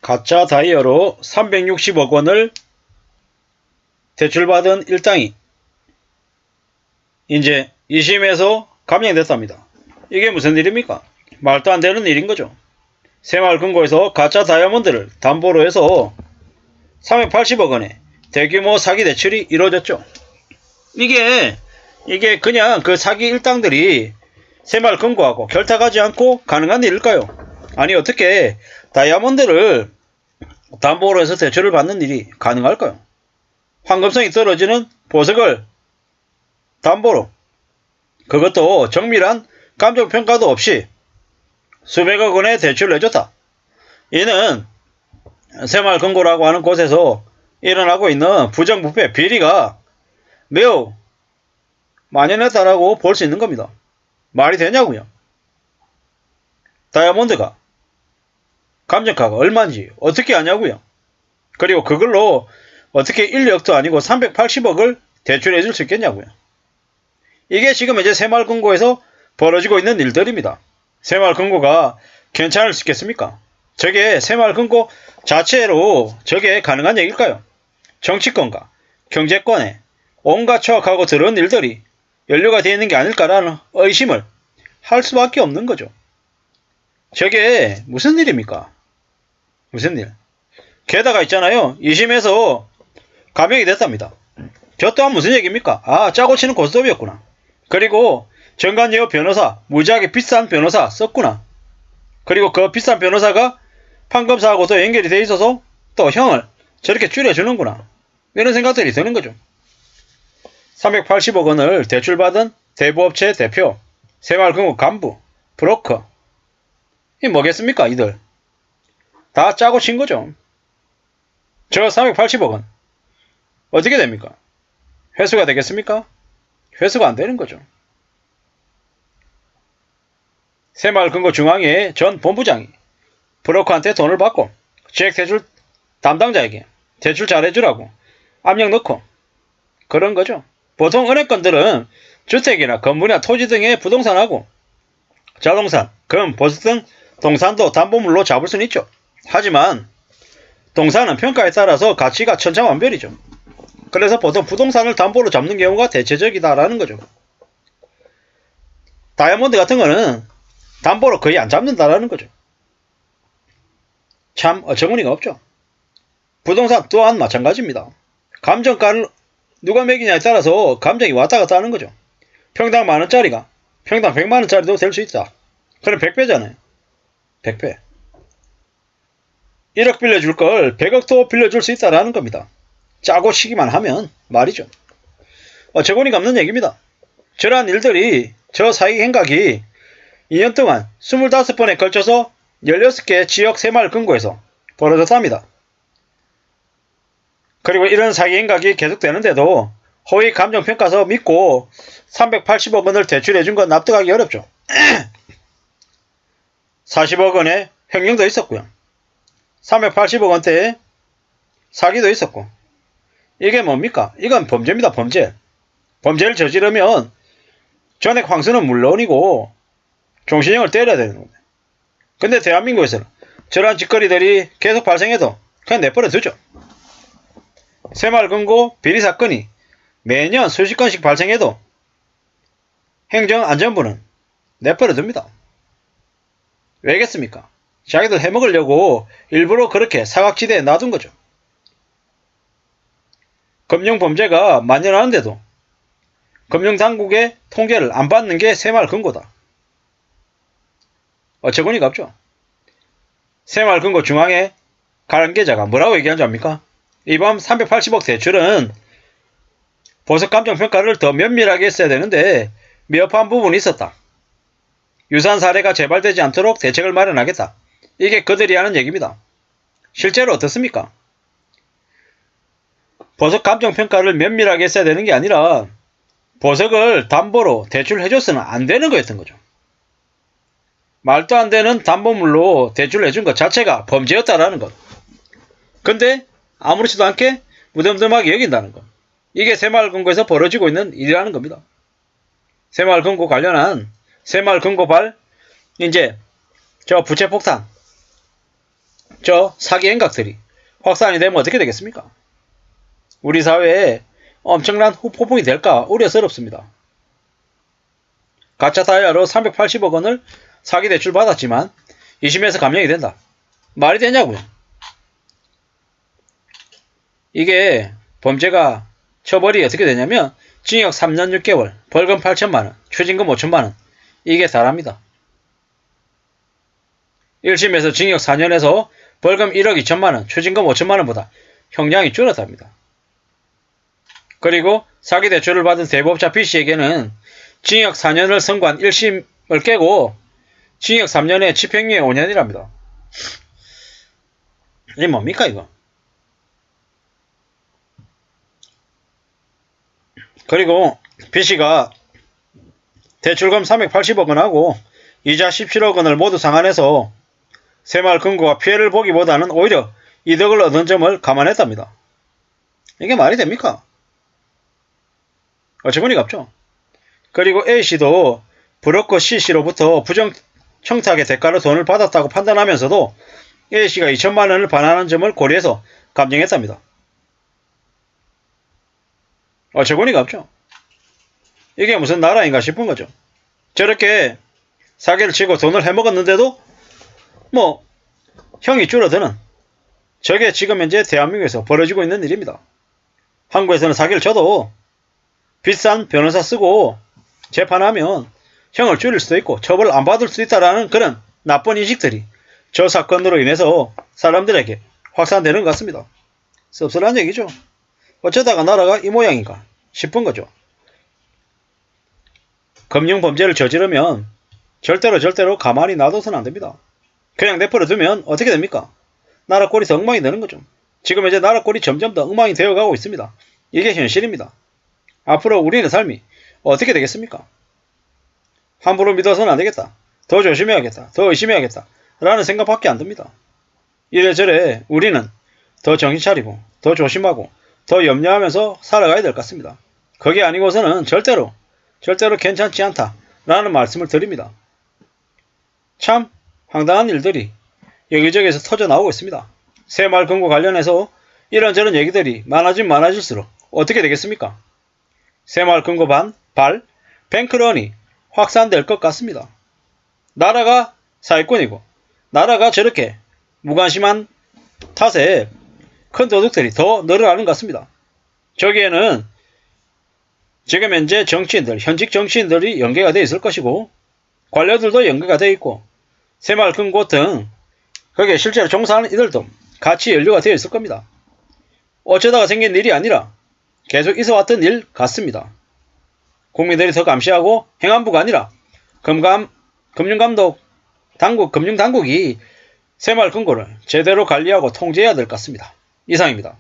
가짜 다이어로 360억 원을 대출받은 일당이 이제 2심에서 감형됐답니다. 이게 무슨 일입니까? 말도 안 되는 일인 거죠. 새마을금고에서 가짜 다이아몬드를 담보로 해서 380억 원의 대규모 사기 대출이 이루어졌죠. 이게 그냥 그 사기 일당들이 새마을금고하고 결탁하지 않고 가능한 일일까요? 아니 어떻게 다이아몬드를 담보로 해서 대출을 받는 일이 가능할까요? 황금성이 떨어지는 보석을 담보로, 그것도 정밀한 감정평가도 없이 수백억 원의 대출을 해줬다. 이는 새마을금고라고 하는 곳에서 일어나고 있는 부정부패 비리가 매우 만연했다라고 볼 수 있는 겁니다. 말이 되냐고요. 다이아몬드가 감정가가 얼마인지 어떻게 아냐고요. 그리고 그걸로 어떻게 1억도 아니고 380억을 대출해 줄 수 있겠냐고요. 이게 지금 이제 새마을금고에서 벌어지고 있는 일들입니다. 새마을금고가 괜찮을 수 있겠습니까? 저게 새마을금고 자체로 저게 가능한 얘기일까요? 정치권과 경제권에 온갖 추악하고 더러운 일들이 연루가 되어 있는 게 아닐까라는 의심을 할 수밖에 없는 거죠. 저게 무슨 일입니까? 무슨 일? 게다가 있잖아요. 2심에서 감형이 됐답니다. 저 또한 무슨 얘기입니까? 아, 짜고 치는 고스톱이었구나. 그리고 정관예우 변호사, 무지하게 비싼 변호사 썼구나. 그리고 그 비싼 변호사가 판검사하고도 연결이 돼 있어서 또 형을 저렇게 줄여주는구나. 이런 생각들이 드는 거죠. 380억 원을 대출받은 대부업체 대표, 새마을금고 간부, 브로커. 이 뭐겠습니까, 이들? 다 짜고 친 거죠. 저 380억 원 어떻게 됩니까? 회수가 되겠습니까? 회수가 안 되는 거죠. 새마을금고 중앙회 전 본부장이 브로커한테 돈을 받고 지역 대출 담당자에게 대출 잘해주라고 압력 넣고 그런 거죠. 보통 은행권들은 주택이나 건물이나 토지 등의 부동산하고 자동산, 금, 보석 등 동산도 담보물로 잡을 수는 있죠. 하지만 동산은 평가에 따라서 가치가 천차만별이죠. 그래서 보통 부동산을 담보로 잡는 경우가 대체적이다라는 거죠. 다이아몬드 같은 거는 담보로 거의 안 잡는다라는 거죠. 참 어처구니가 없죠. 부동산 또한 마찬가지입니다. 감정가를 누가 매기냐에 따라서 감정이 왔다 갔다 하는 거죠. 평당 만원짜리가 평당 100만원짜리도 될 수 있다. 그럼 100배잖아요. 100배. 1억 빌려줄 걸 100억도 빌려줄 수 있다라는 겁니다. 짜고 치기만 하면 말이죠. 어처구니가 없는 얘기입니다. 저러한 일들이 저 사기 행각이 2년 동안 25번에 걸쳐서 16개 지역 새마을금고에서 벌어졌답니다. 그리고 이런 사기 행각이 계속되는데도 허위 감정평가서 믿고 380억 원을 대출해준 건 납득하기 어렵죠. 40억 원의 횡령도 있었고요. 380억 원대의 사기도 있었고. 이게 뭡니까? 이건 범죄입니다. 범죄. 범죄를 저지르면 전액 황수는 물론이고 종신형을 때려야 되는 겁니다. 근데 대한민국에서는 저러한 짓거리들이 계속 발생해도 그냥 내버려 두죠. 새마을금고 비리사건이 매년 수십 건씩 발생해도 행정안전부는 내버려 둡니다. 왜겠습니까? 자기들 해먹으려고 일부러 그렇게 사각지대에 놔둔 거죠. 금융범죄가 만연하는데도 금융당국의 통계를 안 받는 게 새마을금고다. 어처구니가 없죠. 새마을금고 중앙에 관계자가 뭐라고 얘기한 줄 압니까? 이번 380억 대출은 보석감정평가를 더 면밀하게 했어야 되는데 미흡한 부분이 있었다. 유사한 사례가 재발되지 않도록 대책을 마련하겠다. 이게 그들이 하는 얘기입니다. 실제로 어떻습니까? 보석감정평가를 면밀하게 했어야 되는 게 아니라 보석을 담보로 대출해줘서는 안 되는 거였던 거죠. 말도 안 되는 담보물로 대출을 해준 것 자체가 범죄였다라는 것. 근데 아무렇지도 않게 무덤덤하게 여긴다는 것. 이게 새마을금고에서 벌어지고 있는 일이라는 겁니다. 새마을금고 관련한 새마을금고발 이제 저 부채폭탄 저 사기 행각들이 확산이 되면 어떻게 되겠습니까? 우리 사회에 엄청난 후폭풍이 될까 우려스럽습니다. 가짜 다이아로 380억 원을 사기 대출 받았지만 2심에서 감형이 된다. 말이 되냐고요. 이게 범죄가 처벌이 어떻게 되냐면 징역 3년 6개월, 벌금 8천만원, 추징금 5천만원 이게 달합니다. 1심에서 징역 4년에서 벌금 1억 2천만원, 추징금 5천만원보다 형량이 줄었답니다. 그리고 사기 대출을 받은 대부업자 B씨에게는 징역 4년을 선고한 1심을 깨고 징역 3년에 집행유예 5년이랍니다. 이게 뭡니까 이거? 그리고 B씨가 대출금 380억 원하고 이자 17억 원을 모두 상환해서 새마을 금고가 피해를 보기보다는 오히려 이득을 얻은 점을 감안했답니다. 이게 말이 됩니까? 어처구니가 없죠. 그리고 A씨도 브로커 C씨로부터 부정청탁의 대가로 돈을 받았다고 판단하면서도 A씨가 2천만원을 반환한 점을 고려해서 감정했답니다. 어처구니가 없죠. 이게 무슨 나라인가 싶은 거죠. 저렇게 사기를 치고 돈을 해먹었는데도 뭐 형이 줄어드는 저게 지금 현재 대한민국에서 벌어지고 있는 일입니다. 한국에서는 사기를 쳐도 비싼 변호사 쓰고 재판하면 형을 줄일 수도 있고 처벌을 안 받을 수도 있다라는 그런 나쁜 인식들이 저 사건으로 인해서 사람들에게 확산되는 것 같습니다. 씁쓸한 얘기죠. 어쩌다가 나라가 이 모양인가 싶은 거죠. 금융범죄를 저지르면 절대로 가만히 놔둬서는 안 됩니다. 그냥 내버려 두면 어떻게 됩니까? 나라 꼴이 더 엉망이 되는 거죠. 지금 이제 나라 꼴이 점점 더 엉망이 되어가고 있습니다. 이게 현실입니다. 앞으로 우리의 삶이 어떻게 되겠습니까? 함부로 믿어서는 안 되겠다. 더 조심해야겠다. 더 의심해야겠다. 라는 생각밖에 안 듭니다. 이래저래 우리는 더 정신 차리고 더 조심하고 더 염려하면서 살아가야 될 것 같습니다. 그게 아니고서는 절대로 괜찮지 않다 라는 말씀을 드립니다. 참 황당한 일들이 여기저기에서 터져 나오고 있습니다. 새마을 금고 관련해서 이런저런 얘기들이 많아질수록 어떻게 되겠습니까? 새마을 금고 발 뱅크런이 확산될 것 같습니다. 나라가 사기꾼이고 나라가 저렇게 무관심한 탓에 큰 도둑들이 더 늘어나는 것 같습니다. 저기에는 지금 현재 정치인들, 현직 정치인들이 연계가 되어 있을 것이고 관료들도 연계가 되어 있고 새마을 금고 등 거기에 실제로 종사하는 이들도 같이 연루가 되어 있을 겁니다. 어쩌다가 생긴 일이 아니라 계속 있어왔던 일 같습니다. 국민들이 더 감시하고 행안부가 아니라 금융당국이 새마을 금고를 제대로 관리하고 통제해야 될 것 같습니다. 이상입니다.